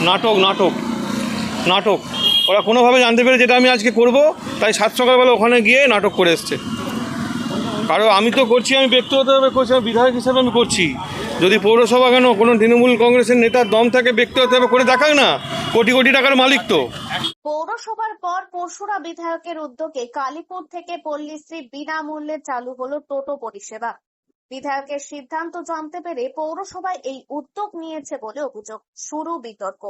নাটক নাটক নাটক ওরা কোনোভাবে জানতে পেরে যেটা আমি আজকে করব, তাই 7 সকালবেলা ওখানে গিয়ে নাটক করে এসছে। কারণ আমি তো করছি, আমি ব্যক্তিগতভাবে করছি, আমি বিধায়ক হিসেবে আমি করছি। যদি পৌরসভা কেন কোনো তৃণমূল কংগ্রেসের নেতার দম থাকে, ব্যক্তিগতভাবে করে দেখাক না, কোটি কোটি টাকার মালিক তো। পৌরসভার পর পরশুরা বিধায়কের উদ্যোগে কালীপুর থেকে পল্লীশ্রী বিনামূল্যে চালু হলো টোটো পরিষেবা। বিধায়কের সিদ্ধান্ত জানতে পেরে পৌরসভায় এই উদ্যোগ নিয়েছে বলে অভিযোগ। শুরু বিতর্ক।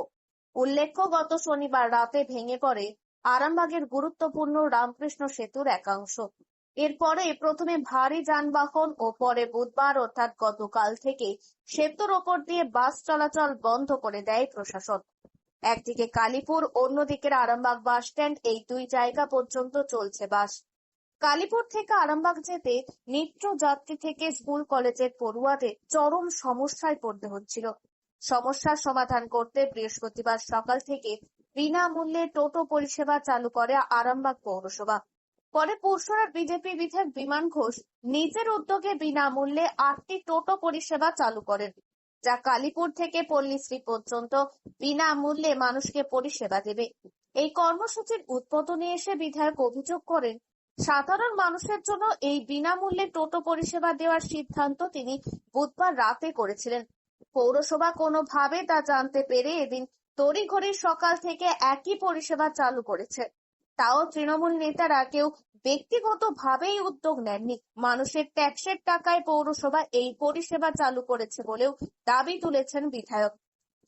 উল্লেখ্য, গত শনিবার রাতে ভেঙে পড়ে আরামবাগের গুরুত্বপূর্ণ রামকৃষ্ণ সেতুর একাংশ। এরপরে প্রথমে ভারী যানবাহন ও পরে বুধবার অর্থাৎ গতকাল থেকে সেতুর ওপর দিয়ে বাস চলাচল বন্ধ করে দেয় প্রশাসন। একদিকে কালীপুর, অন্যদিকে আরামবাগ বাস স্ট্যান্ড, এই দুই জায়গা পর্যন্ত চলছে বাস। কালীপুর থেকে আরামবাগ যেতে নিত্য যাত্রী থেকে স্কুল কলেজের পড়ুয়াদের চরম সমস্যায় পড়তে হচ্ছিল। সমস্যার সমাধান করতে বৃহস্পতিবার সকাল থেকে বিনামূল্যে টোটো পরিষেবা চালু করে আরামবাগ পৌরসভা। পরে পরশুরার বিজেপি বিধায়ক বিমান ঘোষ নিজের উদ্যোগে বিনামূল্যে 8টি টোটো পরিষেবা চালু করেন, যা কালীপুর থেকে পল্লীশ্রী পর্যন্ত বিনামূল্যে মানুষকে পরিষেবা দেবে। এই কর্মসূচির উদ্বোধনে এসে বিধায়ক অভিযোগ করেন, সাধারণ মানুষের জন্য এই বিনামূল্যে টোটো পরিষেবা দেওয়ার সিদ্ধান্ত তিনি বুধবার রাতে করেছিলেন। পৌরসভা কোনোভাবে তা জানতে পেরে এদিন তড়িঘড়ি সকাল থেকে একই পরিষেবা চালু করেছে। তাও তৃণমূল নেতারা কেউ ব্যক্তিগতভাবেই উদ্যোগ নেননি। মানুষের ট্যাক্সের টাকায় পৌরসভা এই পরিষেবা চালু করেছে বলেও দাবি তুলেছেন বিধায়ক।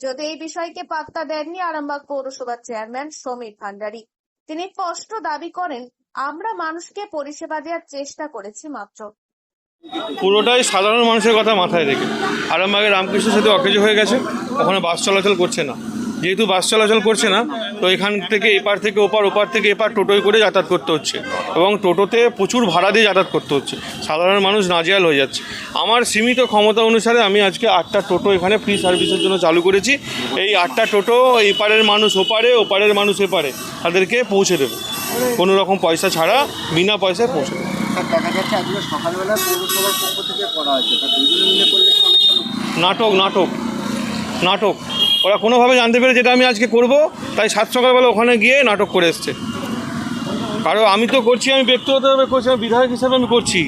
যদি এই বিষয়কে পাত্তা দেননি আরামবাগ পৌরসভার চেয়ারম্যান সমীর ভান্ডারী। তিনি স্পষ্ট দাবি করেন, আমরা মানুষকে পরিষেবা দেওয়ার চেষ্টা করেছি মাত্র। পুরোটাই সাধারণ মানুষের কথা মাথায় রেখে। আরামবাগের রামকৃষ্ণ সেতু অকেজো হয়ে গেছে, ওখানে বাস চলাচল করছে না। যেহেতু বাস চলাচল করছে না, তো এখান থেকে এপার থেকে ওপার, ওপার থেকে এপার টোটোয় করে যাতায়াত করতে হচ্ছে, এবং টোটোতে প্রচুর ভাড়া দিয়ে যাতায়াত করতে হচ্ছে। সাধারণ মানুষ নাজেহাল হয়ে যাচ্ছে। আমার সীমিত ক্ষমতা অনুসারে আমি আজকে 8টা টোটো এখানে ফ্রি সার্ভিসের জন্য চালু করেছি। এই 8টা টোটো এপারের মানুষ ওপারে, ওপারের মানুষ এপারে, তাদেরকে পৌঁছে দেবো কোনো রকম পয়সা ছাড়া, বিনা পয়সায় পৌঁছে দেবো। দেখা যাচ্ছে আজকে সকালবেলা পৌরসভার পক্ষ থেকে করা হয়েছে, তা দুজনে মিলে করলে অনেকটা নাটক নাটক নাটক ওরা কোনোভাবে জানতে পেরে যেটা আমি আজকে করব, তাই 7 সকালবেলা ওখানে গিয়ে নাটক করে এসছে। কারণ আমি তো করছি, আমি ব্যক্তিগতভাবে করছি, আমি বিধায়ক হিসেবে আমি করছি।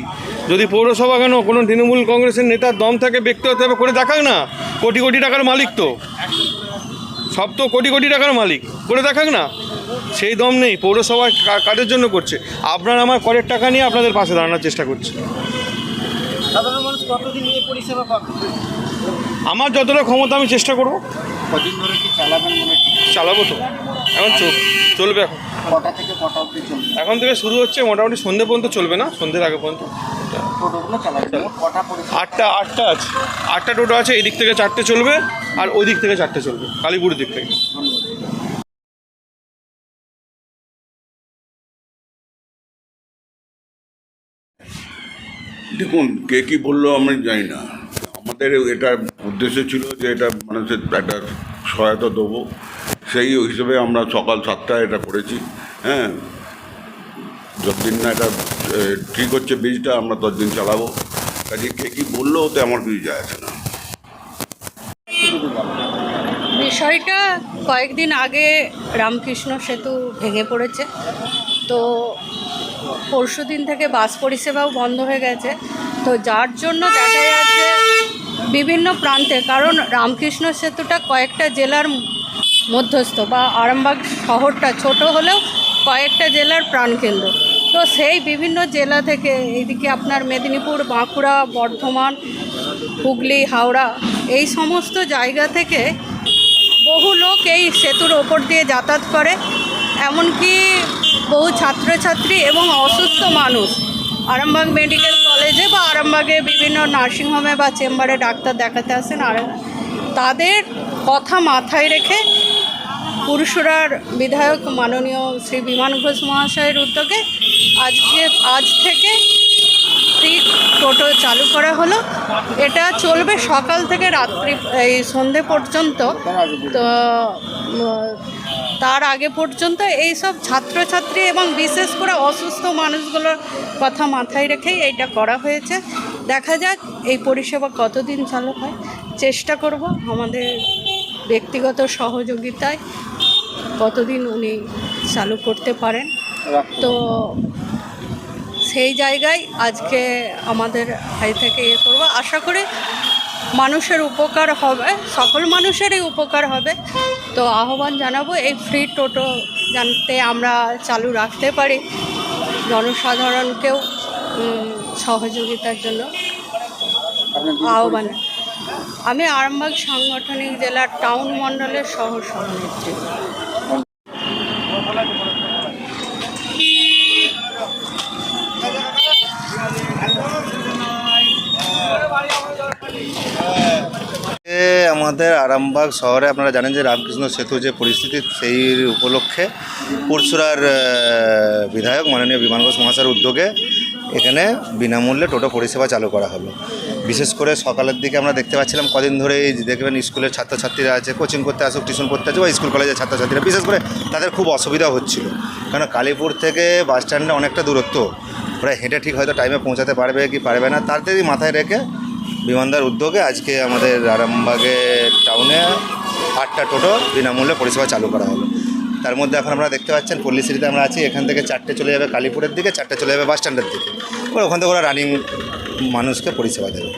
যদি পৌরসভা কেন কোনো তৃণমূল কংগ্রেসের নেতার দম থাকে, ব্যক্তিগতভাবে করে দেখাক না, কোটি কোটি টাকার মালিক তো। সব তো কোটি কোটি টাকার মালিক, করে দেখাক না। সেই দম নেই। পৌরসভা কাদের জন্য করছে? আপনারা আমার করের টাকা নিয়ে আপনাদের পাশে দাঁড়ানোর চেষ্টা করছে। সাধারণ মানুষ কতদিন এই পরিষেবা পাবে? আমার যতটা ক্ষমতা আমি চেষ্টা করব। কদিন ধরে কি চালাবেন মনে হচ্ছে? চালাবো তো, এখন চলবে। এখন কটা থেকে কটা অবধি চলবে? এখন থেকে শুরু হচ্ছে, মোটামুটি সন্ধ্যে পর্যন্ত চলবে, না সন্ধ্যের আগে পর্যন্ত। টোটোগুলো চালাবে মোট কটা পরিষেবা? 8টা আছে, 8টা টোটো আছে। এই দিক থেকে 4টে চলবে, আর ওই দিক থেকে 4টে চলবে, কালীপুরের দিক থেকে। দেখুন, কে কী বললো আমি জানি না। আমাদের এটা উদ্দেশ্য ছিল যে এটা মানুষের একটা সহায়তা দেবো, সেই হিসেবে আমরা সকাল 7টায় এটা করেছি। হ্যাঁ, যতদিন না এটা ঠিক হচ্ছে বীজটা, আমরা ততদিন চালাবো। কাজে কে কী বললো ওতে আমার কিছু যায় আসে না। বিষয়টা কয়েকদিন আগে রামকৃষ্ণ সেতু ভেঙে পড়েছে, তো পরশুদিন থেকে বাস পরিষেবাও বন্ধ হয়ে গেছে। তো যার জন্য দেখা যাচ্ছে বিভিন্ন প্রান্তে, কারণ রামকৃষ্ণ সেতুটা কয়েকটা জেলার মধ্যস্থ, বা আরামবাগ শহরটা ছোট হলেও কয়েকটা জেলার প্রাণকেন্দ্র। তো সেই বিভিন্ন জেলা থেকে এইদিকে আপনার মেদিনীপুর, বাঁকুড়া, বর্ধমান, হুগলি, হাওড়া, এই সমস্ত জায়গা থেকে বহু লোক এই সেতুর ওপর দিয়ে যাতায়াত করে। এমনকি বহু ছাত্রছাত্রী এবং অসুস্থ মানুষ আরামবাগ মেডিকেল কলেজে বা আরামবাগে বিভিন্ন নার্সিংহোমে বা চেম্বারে ডাক্তার দেখাতে আসেন। আর তাদের কথা মাথায় রেখে পরশুরার বিধায়ক মাননীয় শ্রী বিমান ঘোষ মহাশয়ের উদ্যোগে আজ থেকে ফ্রি টোটো চালু করা হলো। এটা চলবে সকাল থেকে রাত্রি এই সন্ধে পর্যন্ত। তো তার আগে পর্যন্ত এই সব ছাত্রছাত্রী এবং বিশেষ করে অসুস্থ মানুষগুলোর কথা মাথায় রেখেই এইটা করা হয়েছে। দেখা যাক এই পরিষেবা কতদিন চালু হয়। চেষ্টা করব আমাদের ব্যক্তিগত সহযোগিতায় কতদিন উনি চালু করতে পারেন। তো সেই জায়গায় আজকে আমাদের বাড়ি থেকে করবো, আশা করি মানুষের উপকার হবে, সকল মানুষেরই উপকার হবে। তো আহ্বান জানাবো এই ফ্রি টোটো জানতে আমরা চালু রাখতে পারি, জনসাধারণকেও সহযোগিতার জন্য আহ্বান। আমি আরামবাগ সাংগঠনিক জেলার টাউন মণ্ডলের সহ সভানেত্রী। আমাদের আরামবাগ শহরে আপনারা জানেন যে রামকৃষ্ণ সেতু যে পরিস্থিতি, সেই উপলক্ষে পুরসুরার বিধায়ক মাননীয় বিমান ঘোষ মহাশয়ের উদ্যোগে এখানে বিনামূল্যে টোটো পরিষেবা চালু করা হলো। বিশেষ করে সকালের দিকে আমরা দেখতে পাচ্ছিলাম, কদিন ধরেই দেখবেন স্কুলের ছাত্রছাত্রীরা আছে, কোচিং করতে আসুক, টিউশন করতে আসুক, বা স্কুল কলেজের ছাত্রছাত্রীরা, বিশেষ করে তাদের খুব অসুবিধা হচ্ছিল। কারণ কালীপুর থেকে বাস স্ট্যান্ডে অনেকটা দূরত্ব, ওরা হেঁটে ঠিক হয়তো টাইমে পৌঁছাতে পারবে কি পারবে না, তাদেরই মাথায় রেখে বিমানদার উদ্যোগে আজকে আমাদের আরামবাগে টাউনে 8টা টোটো বিনামূল্যে পরিষেবা চালু করা হলো। তার মধ্যে এখন আপনারা দেখতে পাচ্ছেন পল্লীশ্রীতে আমরা আছি, এখান থেকে 4টে চলে যাবে কালীপুরের দিকে, 4টে চলে যাবে বাস স্ট্যান্ডের দিকে, ওখান থেকে ওরা রানিং মানুষকে পরিষেবা দেবে।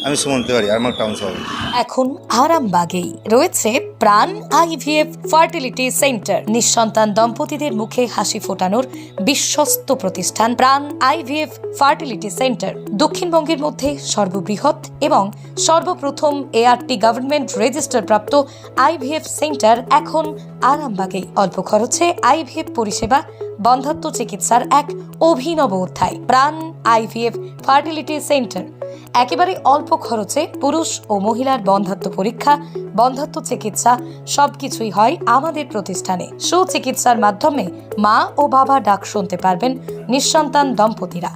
আমি সুমন তিওয়ারি, আরামবাগ টাউন সভাপতি। এখন আরামবাগেই রয়েছে প্রাণ আইভিএফ ফার্টিলিটি সেন্টার। নিঃসন্তান দম্পতিদের মুখে হাসি ফোটানোর বিশ্বস্ত প্রতিষ্ঠান প্রাণ আইভিএফ ফার্টিলিটি সেন্টার দক্ষিণবঙ্গের মধ্যে সর্ববৃহৎ এবং সর্বপ্রথম এআরটি গভর্নমেন্ট রেজিস্টার প্রাপ্ত আইভিএফ সেন্টার এখন আরামবাগেই। অল্প খরচে আইভিএফ পরিষেবা, বন্ধ্যাত্ব চিকিৎসার এক অভিনব অধ্যায়। প্রাণ আইভিএফ ফার্টিলিটি সেন্টার একেবারে অল্প খরচে পুরুষ ও মহিলার বন্ধ্যাত্ব পরীক্ষা, বন্ধ্যাত্ব চিকিৎসা সবকিছুই হয় আমাদের প্রতিষ্ঠানে। সুচিকিৎসার মাধ্যমে মা ও বাবা ডাক শুনতে পারবেন নিঃসন্তান দম্পতিরা।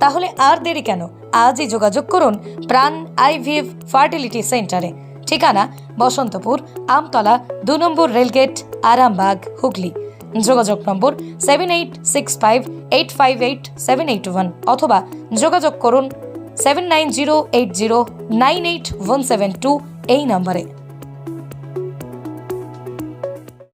তাহলে আর দেরি কেন, আজই যোগাযোগ করুন প্রাণ আইভিএফ ফার্টিলিটি সেন্টারে। ঠিকানা বসন্তপুর, আমতলা, 2 নম্বর রেলগেট, আরামবাগ, হুগলি। যোগাযোগ নম্বর 7865858781 অথবা যোগাযোগ করুন 7908098172 এই নম্বরে।